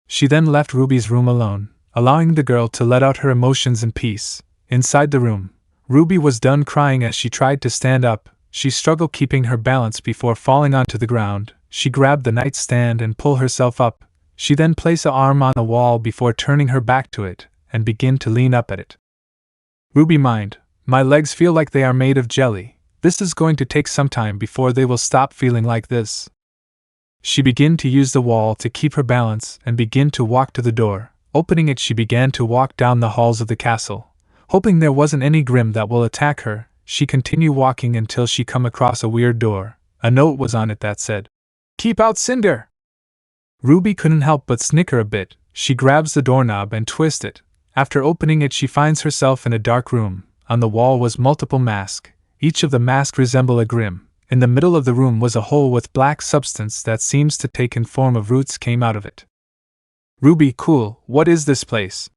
She then left Ruby's room alone, allowing the girl to let out her emotions in peace. Inside the room, Ruby was done crying as she tried to stand up. She struggled keeping her balance before falling onto the ground. She grabbed the nightstand and pulled herself up. She then placed an arm on the wall before turning her back to it, and began to lean up at it. Ruby mined, "My legs feel like they are made of jelly. This is going to take some time before they will stop feeling like this." She began to use the wall to keep her balance and began to walk to the door. Opening it, she began to walk down the halls of the castle. Hoping there wasn't any grimm that will attack her, she continued walking until she come across a weird door. A note was on it that said, "Keep out Cinder!" Ruby couldn't help but snicker a bit. She grabs the doorknob and twists it. After opening it, she finds herself in a dark room. On the wall was multiple masks. Each of the masks resembled a grimm. In the middle of the room was a hole with black substance that seems to take in form of roots came out of it. Ruby, cool, what is this place?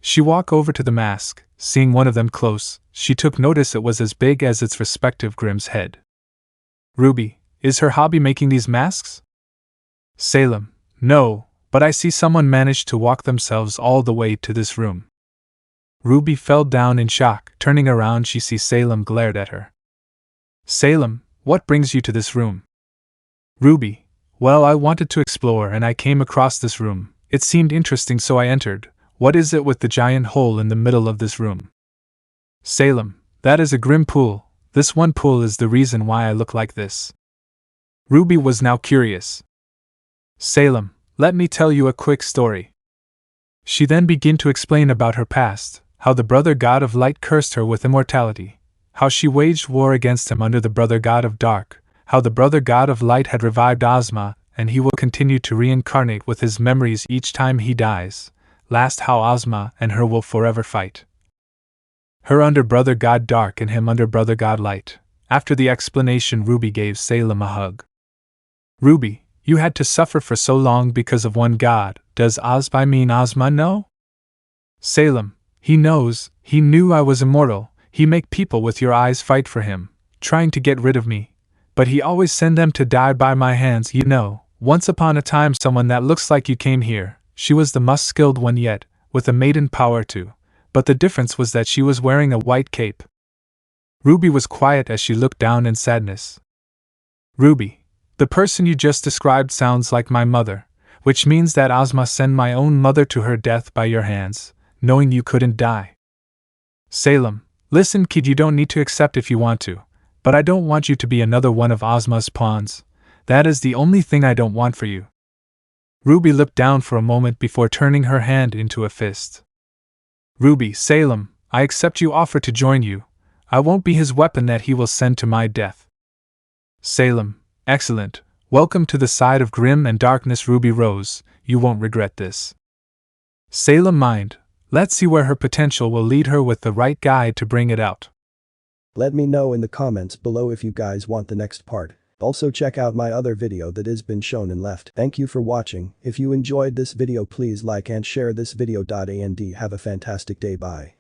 She walked over to the mask. Seeing one of them close, she took notice it was as big as its respective grimm's head. Ruby, is her hobby making these masks? Salem, no, but I see someone managed to walk themselves all the way to this room. Ruby fell down in shock. Turning around, she sees Salem glared at her. Salem, what brings you to this room? Ruby, well, I wanted to explore and I came across this room. It seemed interesting, so I entered. What is it with the giant hole in the middle of this room? Salem, that is a grimm pool. This one pool is the reason why I look like this. Ruby was now curious. Salem, let me tell you a quick story. She then began to explain about her past, how the brother god of light cursed her with immortality, how she waged war against him under the brother god of dark, how the brother god of light had revived Ozma, and he will continue to reincarnate with his memories each time he dies. Last, how Ozma and her will forever fight. Her under brother god dark and him under brother god light. After the explanation, Ruby gave Salem a hug. Ruby, you had to suffer for so long because of one god. Does Ozma mean Ozma know? Salem, he knows. He knew I was immortal. He make people with your eyes fight for him, trying to get rid of me. But he always send them to die by my hands, you know. Once upon a time someone that looks like you came here. She was the most skilled one yet, with a maiden power too. But the difference was that she was wearing a white cape. Ruby was quiet as she looked down in sadness. Ruby, the person you just described sounds like my mother, which means that Ozma sent my own mother to her death by your hands, knowing you couldn't die. Salem, listen kid, you don't need to accept if you want to, but I don't want you to be another one of Ozma's pawns. That is the only thing I don't want for you. Ruby looked down for a moment before turning her hand into a fist. Ruby, Salem, I accept your offer to join you. I won't be his weapon that he will send to my death. Salem, excellent. Welcome to the side of grim and darkness, Ruby Rose. You won't regret this. Salem mind. Let's see where her potential will lead her with the right guide to bring it out. Let me know in the comments below if you guys want the next part. Also check out my other video that has been shown and left. Thank you for watching. If you enjoyed this video, please like and share this video. And have a fantastic day. Bye.